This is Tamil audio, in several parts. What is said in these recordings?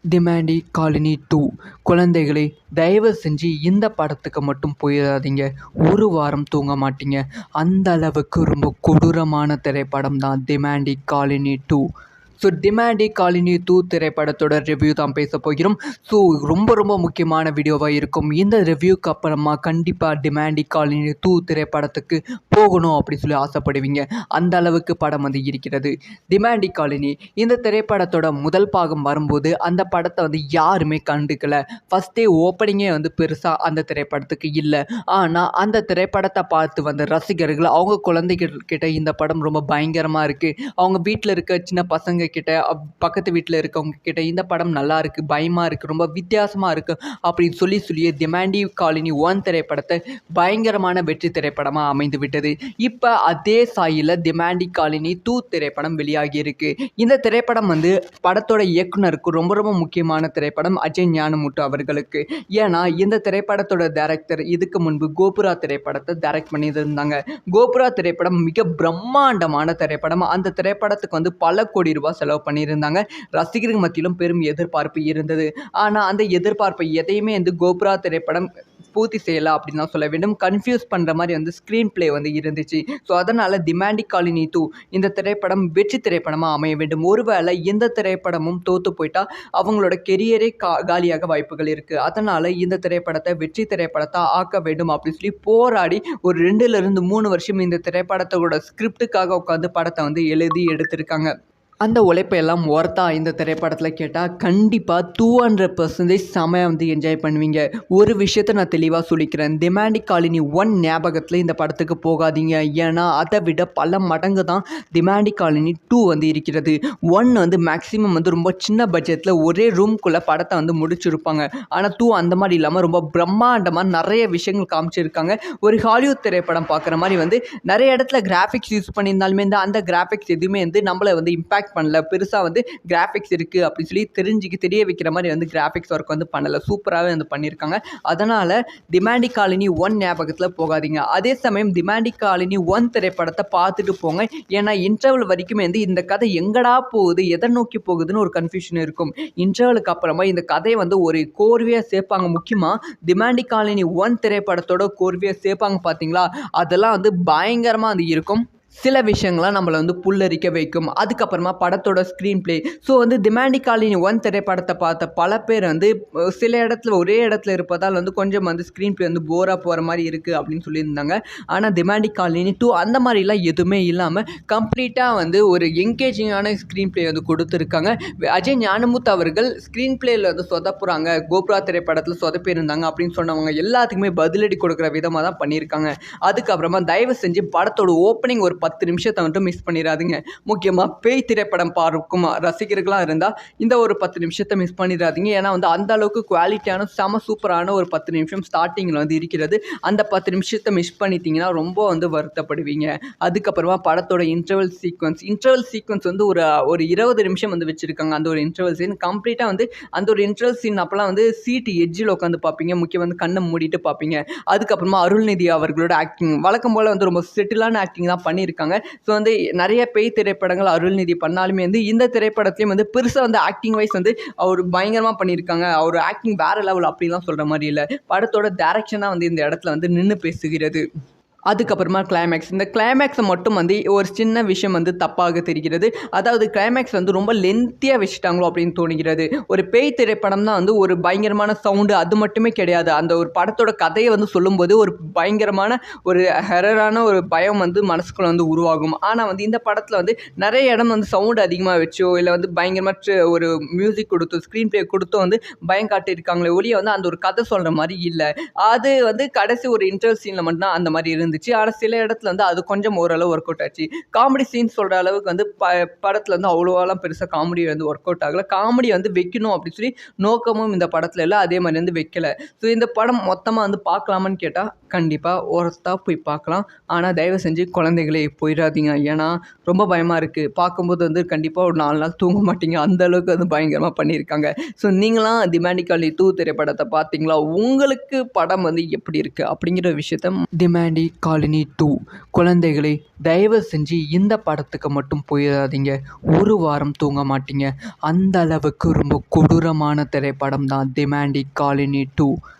டிமாண்டி காலனி 2 குழந்தைகளே, தயவு செஞ்சு இந்த படத்துக்கு மட்டும் போயிடாதீங்க. ஒரு வாரம் தூங்க மாட்டீங்க. அந்த அளவுக்கு ரொம்ப கொடூரமான திரைப்படம் தான் Demonte colony 2. So Demonte colony 2 திரைப்படத்தோட ரிவ்யூ தான் பேச போகிறோம். ஸோ ரொம்ப முக்கியமான வீடியோவாக இருக்கும். இந்த ரிவ்யூக்கு அப்புறமா கண்டிப்பாக டிமாண்டி காலனி 2 திரைப்படத்துக்கு போகணும் அப்படின்னு சொல்லி ஆசைப்படுவீங்க. அந்த அளவுக்கு படம் வந்து இருக்கிறது. டிமாண்டி காலனி இந்த திரைப்படத்தோட முதல் பாகம் வரும்போது அந்த படத்தை வந்து யாருமே கண்டுக்கல. ஃபஸ்ட்டே ஓப்பனிங்கே வந்து பெருசாக அந்த திரைப்படத்துக்கு இல்லை. ஆனால் அந்த திரைப்படத்தை பார்த்து வந்த ரசிகர்கள் அவங்க குழந்தைகள் கிட்ட இந்த படம் ரொம்ப பயங்கரமாக இருக்குது, அவங்க வீட்டில் இருக்க சின்ன பசங்க கிட்ட, பக்கத்து வீட்டில் இருக்கவங்க கிட்ட இந்த படம் நல்லா இருக்குது, பயமாக இருக்குது, ரொம்ப வித்தியாசமாக இருக்குது அப்படின்னு சொல்லியே டிமாண்டி காலனி 1 திரைப்படத்தை பயங்கரமான வெற்றி திரைப்படமாக அமைந்து விட்டது. இப்போ அதே சாயில டிமாண்டி காலனி 2 திரைப்படம் வெளியாகி இருக்கு. இந்த திரைப்படம் வந்து படத்தோட இயக்குனருக்கு ரொம்ப முக்கியமான திரைப்படம் அஜய் ஞானமுத்து அவர்களுக்கு. ஏன்னா இந்த திரைப்படத்தோட டைரக்டர் இதுக்கு முன்பு கோபுரா திரைப்படத்தை டைரக்ட் பண்ணியிருந்தாங்க. கோபுரா திரைப்படம் மிக பிரம்மாண்டமான திரைப்படம். அந்த திரைப்படத்துக்கு வந்து பல கோடி ரூபாய் செலவு பண்ணியிருந்தாங்க. ரசிகர்கள் மத்தியிலும் பெரும் எதிர்பார்ப்பு இருந்தது. ஆனால் அந்த எதிர்பார்ப்பை எதையுமே வந்து கோபுரா திரைப்படம் பூர்த்தி செய்யலாம் அப்படின்னு தான் சொல்ல வேண்டும். கன்ஃபியூஸ் பண்ணுற மாதிரி வந்து ஸ்க்ரீன் பிளே வந்து இருந்துச்சு. ஸோ அதனால் டிமாண்டி காலனி 2 இந்த திரைப்படம் வெற்றி திரைப்படமாக அமைய வேண்டும். ஒருவேளை இந்த திரைப்படமும் தோற்று போயிட்டா அவங்களோட கெரியரே காலியாக வாய்ப்புகள் இருக்குது. அதனால் இந்த திரைப்படத்தை வெற்றி திரைப்படத்தை ஆக்க வேண்டும் அப்படின்னு சொல்லி போராடி ஒரு 2லிருந்து 3 வருஷம் இந்த திரைப்படத்தோட ஸ்கிரிப்டுக்காக உட்காந்து படத்தை வந்து எழுதி எடுத்திருக்காங்க. அந்த உழைப்பெல்லாம் ஒர்த்தா இந்த திரைப்படத்தில் கேட்டால் கண்டிப்பாக 200% செமையாக வந்து என்ஜாய் பண்ணுவீங்க. ஒரு விஷயத்தை நான் தெளிவாக சொல்லிக்கிறேன். டிமாண்டி காலனி 1 ஞாபகத்தில் இந்த படத்துக்கு போகாதீங்க. ஏன்னா அதை விட பல மடங்கு தான் டிமாண்டி காலனி 2 வந்து இருக்கிறது. 1 வந்து மேக்ஸிமம் வந்து ரொம்ப சின்ன பட்ஜெட்டில் ஒரே ரூம்குள்ளே படத்தை வந்து முடிச்சிருப்பாங்க. ஆனால் 2 அந்த மாதிரி இல்லாமல் ரொம்ப பிரம்மாண்டமாக நிறைய விஷயங்கள் காமிச்சிருக்காங்க. ஒரு ஹாலிவுட் திரைப்படம் பார்க்குற மாதிரி வந்து நிறைய இடத்துல கிராஃபிக்ஸ் யூஸ் பண்ணியிருந்தாலுமே அந்த கிராஃபிக்ஸ் எதுவுமே வந்து நம்மளை வந்து இம்பாக்ட் பண்ணல. பெருசாக வந்து கிராஃபிக்ஸ் இருக்குது அப்படின்னு சொல்லி தெரிய வைக்கிற மாதிரி வந்து கிராஃபிக்ஸ் ஒர்க் வந்து பண்ணலை. சூப்பராகவே வந்து பண்ணியிருக்காங்க. அதனால் டிமாண்டி காலனி 1 ஞாபகத்தில் போகாதீங்க. அதே சமயம் டிமாண்டி காலனி 1 திரைப்படத்தை பார்த்துட்டு போங்க. ஏன்னா இன்டர்வல் வரைக்குமே வந்து இந்த கதை எங்கடா போகுது, எதை நோக்கி போகுதுன்னு ஒரு கன்ஃபியூஷன் இருக்கும். இன்டர்வலுக்கு அப்புறமா இந்த கதையை வந்து ஒரு கோர்வையாக சேர்ப்பாங்க. முக்கியமாக டிமாண்டி காலனி 1 திரைப்படத்தோட கோர்வையாக சேர்ப்பாங்க பார்த்தீங்களா, அதெல்லாம் வந்து பயங்கரமாக வந்து இருக்கும். சில விஷயங்கள்லாம் நம்மளை வந்து புல்லரிக்க வைக்கும். அதுக்கப்புறமா படத்தோட ஸ்க்ரீன் பிளே. ஸோ வந்து டிமாண்டி காலனி 1 திரைப்படத்தை பார்த்த பல பேர் வந்து சில இடத்துல ஒரே இடத்துல இருப்பதால் வந்து கொஞ்சம் வந்து ஸ்க்ரீன் பிளே வந்து போராக போகிற மாதிரி இருக்குது அப்படின்னு சொல்லியிருந்தாங்க. ஆனால் டிமாண்டி காலனி 2 அந்த மாதிரிலாம் எதுவுமே இல்லாமல் கம்ப்ளீட்டாக வந்து ஒரு என்கேஜிங்கான ஸ்க்ரீன் பிளே வந்து கொடுத்துருக்காங்க. அஜய் ஞானமுத்து அவர்கள் ஸ்க்ரீன் பிளேயில் வந்து சொதப்புறாங்க, கோபுரா திரைப்படத்தில் சொதப்பியிருந்தாங்க அப்படின்னு சொன்னவங்க எல்லாத்துக்குமே பதிலடி கொடுக்குற விதமாக தான் பண்ணியிருக்காங்க. அதுக்கப்புறமா தயவு செஞ்சு படத்தோட ஓப்பனிங் ஒரு 10 நிமிஷத்தை மட்டும் மிஸ் பண்ணிடாதீங்க. முக்கியமாக பேய் திரைப்படம் பார்க்கும் ரசிகர்களாக இருந்தால் இந்த ஒரு 10 நிமிஷத்தை மிஸ் பண்ணிடாதீங்க. ஏன்னா வந்து அந்த அளவுக்கு குவாலிட்டியான செம சூப்பரான ஒரு 10 நிமிஷம் ஸ்டார்டிங்கில் வந்து இருக்கிறது. அந்த 10 நிமிஷத்தை மிஸ் பண்ணிட்டீங்கன்னா ரொம்ப வந்து வருத்தப்படுவீங்க. அதுக்கப்புறமா படத்தோட இன்டர்வல் சீக்வன்ஸ் வந்து ஒரு 20 நிமிஷம் வந்து வச்சுருக்காங்க. அந்த ஒரு இன்டர்வல் சீன் கம்ப்ளீட்டாக வந்து அந்த ஒரு இன்டர்வல் சீன் அப்போலாம் வந்து சீட்டு எட்ஜில் உட்காந்து பார்ப்பீங்க. முக்கியம் வந்து கண்ணை மூடிட்டு பார்ப்பீங்க. அதுக்கப்புறமா அருள்நிதி அவர்களோட ஆக்டிங் வழக்கம் போல் வந்து ரொம்ப செட்டிலான ஆக்டிங் தான் பண்ணியிருக்காங்க. ஸோ வந்து நிறைய பேய் திரைப்படங்கள் அருள்நிதி பண்ணாலுமே வந்து இந்த திரைப்படத்தையும் வந்து பெருசாக வந்து ஆக்டிங் வைஸ் வந்து அவர் பயங்கரமாக பண்ணியிருக்காங்க. அவர் ஆக்டிங் வேறு லெவல் அப்படிலாம் சொல்கிற மாதிரி இல்லை. படத்தோட டைரக்ஷனாக வந்து இந்த இடத்துல வந்து நின்று பேசுகிறது. அதுக்கப்புறமா கிளைமேக்ஸ். இந்த கிளைமேக்ஸை மட்டும் வந்து ஒரு சின்ன விஷயம் வந்து தப்பாக தெரிகிறது. அதாவது கிளைமேக்ஸ் வந்து ரொம்ப லென்த்தியாக வச்சுட்டாங்களோ அப்படின்னு தோணுகிறது. ஒரு பேய் திரைப்படம் தான் வந்து ஒரு பயங்கரமான சவுண்டு அது மட்டுமே கிடையாது. அந்த ஒரு படத்தோட கதையை வந்து சொல்லும்போது ஒரு பயங்கரமான ஒரு ஹெரரான ஒரு பயம் வந்து மனசுக்குள்ள வந்து உருவாகும். ஆனால் வந்து இந்த படத்தில் வந்து நிறைய இடம் வந்து சவுண்டு அதிகமாக வச்சோ இல்லை வந்து பயங்கரமாக ஒரு மியூசிக் கொடுத்தோ ஸ்க்ரீன் பிளே கொடுத்தோ வந்து பயம் காட்டியிருக்காங்களே ஒழிய வந்து அந்த ஒரு கதை சொல்கிற மாதிரி இல்லை. அது வந்து கடைசி ஒரு இன்டர்வல் சீனில் மட்டும்தான் அந்த மாதிரி இருந்துச்சு. ஆனால் சில இடத்துல வந்து அது கொஞ்சம் ஓரளவு ஒர்க் அவுட் ஆச்சு. காமெடி சீன் சொல்கிற அளவுக்கு வந்து படத்தில் வந்து அவ்வளோவாலாம் பெருசாக காமெடி வந்து ஒர்க் அவுட் ஆகலை. காமெடி வந்து வைக்கணும் அப்படின்னு சொல்லி நோக்கமும் இந்த படத்தில் இல்லை, அதே மாதிரி வந்து வைக்கலை. ஸோ இந்த படம் மொத்தமாக வந்து பார்க்கலாமான்னு கேட்டால் கண்டிப்பாக ஒருத்தா போய் பார்க்கலாம். ஆனால் தயவு செஞ்சு குழந்தைகளே போயிடாதீங்க. ஏன்னா ரொம்ப பயமாக இருக்குது. பார்க்கும்போது வந்து கண்டிப்பாக ஒரு 4 நாள் தூங்க மாட்டீங்க. அந்த அளவுக்கு வந்து பயங்கரமாக பண்ணியிருக்காங்க. ஸோ நீங்களாம் டிமாண்டி காலனி 2 திரைப்படத்தை பார்த்தீங்களா? உங்களுக்கு படம் வந்து எப்படி இருக்குது அப்படிங்கிற விஷயத்த டிமாண்டி காலனி 2 குழந்தைகளே, தயவு செஞ்சு இந்த படத்துக்கு மட்டும் போயிடாதீங்க. ஒரு வாரம் தூங்க மாட்டீங்க. அந்த அளவுக்கு ரொம்ப கொடூரமான திரைப்படம் தான் Demonte colony 2.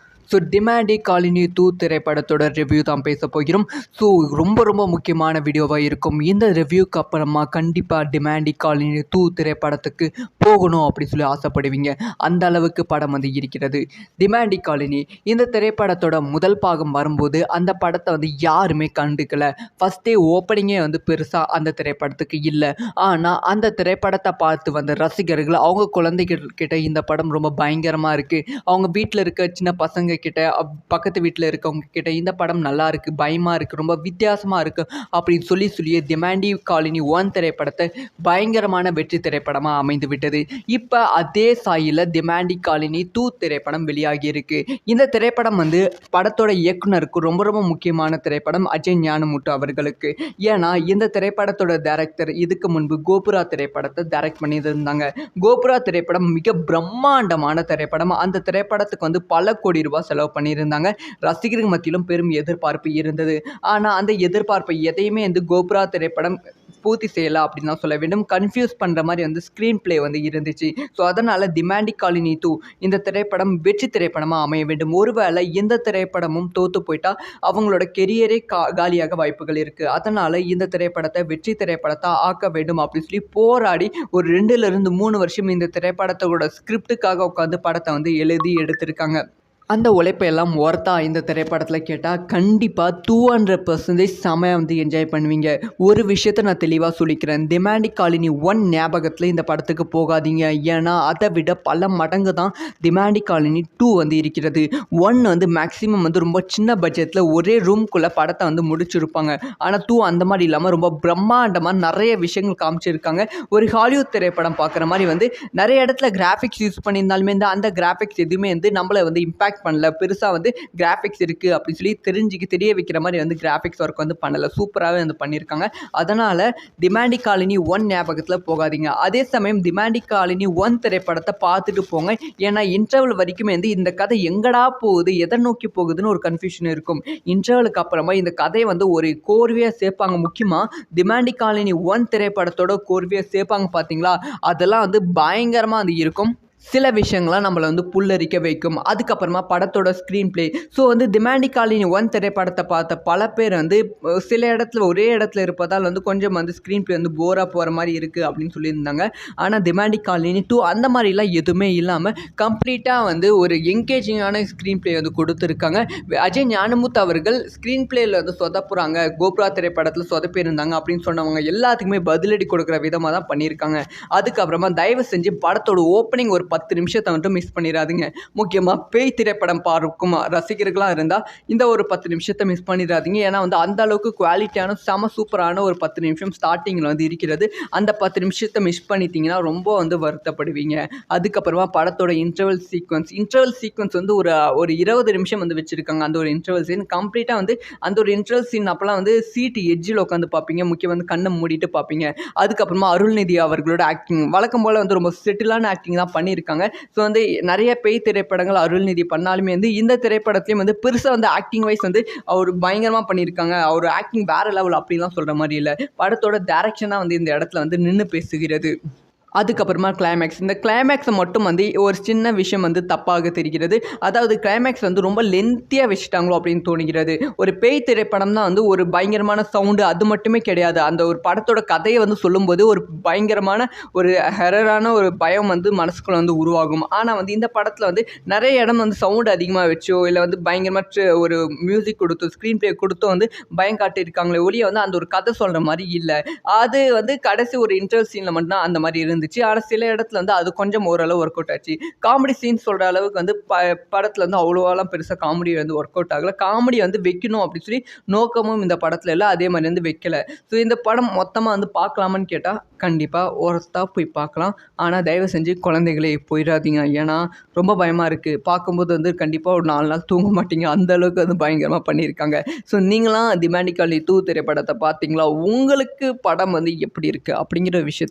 So Demonte colony 2 திரைப்படத்தோட ரிவ்யூ தான் பேச போகிறோம். ஸோ ரொம்ப முக்கியமான வீடியோவாக இருக்கும். இந்த ரிவ்யூக்கு அப்புறமா கண்டிப்பாக டிமாண்டி காலனி 2 திரைப்படத்துக்கு போகணும் அப்படின்னு சொல்லி ஆசைப்படுவீங்க. அந்த அளவுக்கு படம் வந்து இருக்கிறது. டிமாண்டி காலனி இந்த திரைப்படத்தோட முதல் பாகம் வரும்போது அந்த படத்தை வந்து யாருமே கண்டுக்கல. ஃபஸ்ட்டே ஓப்பனிங்கே வந்து பெருசாக அந்த திரைப்படத்துக்கு இல்லை. ஆனால் அந்த திரைப்படத்தை பார்த்து வந்த ரசிகர்கள் அவங்க குழந்தைகள் கிட்ட இந்த படம் ரொம்ப பயங்கரமாக இருக்குது, அவங்க வீட்டில் இருக்க சின்ன பசங்க கிட்ட, பக்கத்து வீட்டில் இருக்கவங்க கிட்ட இந்த படம் நல்லா இருக்குது, பயமாக இருக்குது, ரொம்ப வித்தியாசமாக இருக்குது அப்படின்னு சொல்லியே டிமாண்டி காலனி 1 திரைப்படத்தை பயங்கரமான வெற்றி திரைப்படமாக அமைந்து விட்டது. இப்போ அதே சாயில டிமாண்டி காலனி 2 திரைப்படம் வெளியாகி இருக்கு. இந்த திரைப்படம் வந்து படத்தோட இயக்குனருக்கு ரொம்ப முக்கியமான திரைப்படம் அஜய் ஞானமுத்து அவர்களுக்கு. ஏன்னா இந்த திரைப்படத்தோட டைரக்டர் இதுக்கு முன்பு கோபுரா திரைப்படத்தை டைரக்ட் பண்ணியிருந்தாங்க. கோபுரா திரைப்படம் மிக பிரம்மாண்டமான திரைப்படம். அந்த திரைப்படத்துக்கு வந்து பல கோடி ரூபாய் செலவு பண்ணியிருந்தாங்க. ரசிகர்கள் மத்தியிலும் பெரும் எதிர்பார்ப்பு இருந்தது. ஆனால் அந்த எதிர்பார்ப்பை எதையுமே வந்து கோபுரா திரைப்படம் பூர்த்தி செய்யலாம் அப்படின்னு தான் சொல்ல வேண்டும். கன்ஃபியூஸ் பண்ணுற மாதிரி வந்து ஸ்க்ரீன் பிளே வந்து இருந்துச்சு. ஸோ அதனால் டிமாண்டி காலனி 2 இந்த திரைப்படம் வெற்றி திரைப்படமாக அமைய வேண்டும். ஒருவேளை இந்த திரைப்படமும் தோற்று போயிட்டா அவங்களோட கெரியரே காலியாக வாய்ப்புகள் இருக்குது. அதனால் இந்த திரைப்படத்தை வெற்றி திரைப்படத்தை ஆக்க வேண்டும் அப்படின்னு சொல்லி போராடி ஒரு 2லிருந்து 3 வருஷம் இந்த திரைப்படத்தோட ஸ்கிரிப்டுக்காக உட்காந்து படத்தை வந்து எழுதி எடுத்திருக்காங்க. அந்த உழைப்பெல்லாம் ஒர்த்தா இந்த திரைப்படத்தில் கேட்டால் கண்டிப்பாக 200% செமையாக வந்து என்ஜாய் பண்ணுவீங்க. ஒரு விஷயத்தை நான் தெளிவாக சொல்லிக்கிறேன். டிமாண்டி காலனி 1 ஞாபகத்தில் இந்த படத்துக்கு போகாதீங்க. ஏன்னா அதை விட பல மடங்கு தான் டிமாண்டி காலனி 2 வந்து இருக்கிறது. 1 வந்து மேக்ஸிமம் வந்து ரொம்ப சின்ன பட்ஜெட்டில் ஒரே ரூம்குள்ளே படத்தை வந்து முடிச்சிருப்பாங்க. ஆனால் 2 அந்த மாதிரி இல்லாமல் ரொம்ப பிரம்மாண்டமாக நிறைய விஷயங்கள் காமிச்சிருக்காங்க. ஒரு ஹாலிவுட் திரைப்படம் பார்க்குற மாதிரி வந்து நிறைய இடத்துல கிராஃபிக்ஸ் யூஸ் பண்ணியிருந்தாலுமே அந்த கிராஃபிக்ஸ் எதுவுமே வந்து நம்மளை வந்து இம்பாக்ட் பண்ணல. பெருசாக வந்து கிராஃபிக்ஸ் இருக்குது அப்படின்னு சொல்லி தெரிய வைக்கிற மாதிரி வந்து கிராஃபிக்ஸ் ஒர்க் வந்து பண்ணலை. சூப்பராகவே வந்து பண்ணியிருக்காங்க. அதனால் டிமாண்டி காலனி 1 ஞாபகத்தில் போகாதீங்க. அதே சமயம் டிமாண்டி காலனி 1 திரைப்படத்தை பார்த்துட்டு போங்க. ஏன்னா இன்டர்வல் வரைக்குமே வந்து இந்த கதை எங்கடா போகுது, எதை நோக்கி போகுதுன்னு ஒரு கன்ஃபியூஷன் இருக்கும். இன்டர்வலுக்கு அப்புறமா இந்த கதையை வந்து ஒரு கோர்வையாக சேர்ப்பாங்க. முக்கியமாக டிமாண்டி காலனி 1 திரைப்படத்தோட கோர்வையாக சேர்ப்பாங்க பார்த்தீங்களா, அதெல்லாம் வந்து பயங்கரமாக வந்து இருக்கும். சில விஷயங்கள்லாம் நம்மளை வந்து புல்லரிக்க வைக்கும். அதுக்கப்புறமா படத்தோட ஸ்க்ரீன் பிளே. ஸோ வந்து டிமாண்டி காலனி 1 திரைப்படத்தை பார்த்த பல பேர் வந்து சில இடத்துல ஒரே இடத்துல இருப்பதால் வந்து கொஞ்சம் வந்து ஸ்க்ரீன் பிளே வந்து போராக போகிற மாதிரி இருக்குது அப்படின்னு சொல்லியிருந்தாங்க. ஆனால் டிமாண்டி காலனி 2 அந்த மாதிரிலாம் எதுவுமே இல்லாமல் கம்ப்ளீட்டாக வந்து ஒரு என்கேஜிங்கான ஸ்க்ரீன் பிளே வந்து கொடுத்துருக்காங்க. அஜய் ஞானமுத்து அவர்கள் ஸ்க்ரீன் பிளேயில் வந்து சொதப்புறாங்க, கோபுரா திரைப்படத்தில் சொதப்பியிருந்தாங்க அப்படின்னு சொன்னவங்க எல்லாத்துக்குமே பதிலடி கொடுக்குற விதமாக தான் பண்ணியிருக்காங்க. அதுக்கப்புறமா தயவு செஞ்சு படத்தோட ஓப்பனிங் ஒரு 10 நிமிஷத்தை மட்டும் மிஸ் பண்ணிடாதீங்க. முக்கியமாக பேய் திரைப்படம் பார்க்கும் ரசிகர்களாக இருந்தால் இந்த ஒரு 10 நிமிஷத்தை மிஸ் பண்ணிடாதீங்க. ஏன்னா வந்து அந்த அளவுக்கு குவாலிட்டியான செம சூப்பரான ஒரு 10 நிமிஷம் ஸ்டார்டிங்கில் வந்து இருக்கிறது. அந்த 10 நிமிஷத்தை மிஸ் பண்ணிட்டீங்கன்னா ரொம்ப வந்து வருத்தப்படுவீங்க. அதுக்கப்புறமா படத்தோட இன்டர்வல் சீக்வன்ஸ் வந்து ஒரு 20 நிமிஷம் வந்து வச்சுருக்காங்க. அந்த ஒரு இன்டர்வல் சீன் கம்ப்ளீட்டாக வந்து அந்த ஒரு இன்டர்வல் சீன் அப்போலாம் வந்து சீட்டு எட்ஜில் உட்காந்து பார்ப்பீங்க. முக்கியம் வந்து கண்ணை மூடிட்டு பார்ப்பீங்க. அதுக்கப்புறமா அருள்நிதி அவர்களோட ஆக்டிங் வழக்கம் போல் வந்து ரொம்ப செட்டிலான ஆக்டிங் தான் பண்ணியிருக்காங்க. ஸோ வந்து நிறைய பேய் திரைப்படங்கள் அருள்நிதி பண்ணாலுமே வந்து இந்த திரைப்படத்துலையும் வந்து பெருசாக வந்து ஆக்டிங் வைஸ் வந்து அவர் பயங்கரமாக பண்ணியிருக்காங்க. அவர் ஆக்டிங் வேறு லெவல் அப்படிலாம் சொல்கிற மாதிரி இல்லை. படத்தோட டைரக்ஷன் தான் வந்து இந்த இடத்துல வந்து நின்று பேசுகிறது. அதுக்கப்புறமா கிளைமேக்ஸ். இந்த கிளைமேக்ஸை மட்டும் வந்து ஒரு சின்ன விஷயம் வந்து தப்பாக தெரிகிறது. அதாவது கிளைமேக்ஸ் வந்து ரொம்ப லென்த்தியாக வச்சுட்டாங்களோ அப்படின்னு தோணுகிறது. ஒரு பேய் திரைப்படம் தான் வந்து ஒரு பயங்கரமான சவுண்டு அது மட்டுமே கிடையாது. அந்த ஒரு படத்தோட கதையை வந்து சொல்லும்போது ஒரு பயங்கரமான ஒரு ஹெரரான ஒரு பயம் வந்து மனசுக்குள்ள வந்து உருவாகும். ஆனால் வந்து இந்த படத்தில் வந்து நிறைய இடம் வந்து சவுண்டு அதிகமாக வச்சோ இல்லை வந்து பயங்கரமாக ஒரு மியூசிக் கொடுத்தோ ஸ்க்ரீன் பிளே கொடுத்தோ வந்து பயம் காட்டியிருக்காங்களே ஒழிய வந்து அந்த ஒரு கதை சொல்கிற மாதிரி இல்லை. அது வந்து கடைசி ஒரு இன்டர்வல் சீனில் மட்டும்தான் அந்த மாதிரி இருந்துச்சு. ஆனால் சில இடத்துல வந்து அது கொஞ்சம் ஓரளவு ஒர்க் அவுட் ஆச்சு. காமெடி சீன் சொல்கிற அளவுக்கு வந்து படத்தில் வந்து அவ்வளோவாலாம் பெருசாக காமெடி வந்து ஒர்க் அவுட் ஆகலை. காமெடி வந்து வைக்கணும் அப்படின்னு சொல்லி நோக்கமும் இந்த படத்தில் இல்லை, அதே மாதிரி வந்து வைக்கலை. ஸோ இந்த படம் மொத்தமாக வந்து பார்க்கலாமான்னு கேட்டால் கண்டிப்பாக ஒருத்தா போய் பார்க்கலாம். ஆனால் தயவு செஞ்சு குழந்தைகளே போயிடாதீங்க. ஏன்னா ரொம்ப பயமாக இருக்குது. பார்க்கும்போது வந்து கண்டிப்பாக ஒரு 4 நாள் தூங்க மாட்டீங்க. அந்த அளவுக்கு வந்து பயங்கரமாக பண்ணியிருக்காங்க. ஸோ நீங்களாம் டிமாண்டி காலனி 2 திரைப்படத்தை பார்த்தீங்களா? உங்களுக்கு படம் வந்து எப்படி இருக்குது அப்படிங்கிற விஷயத்தை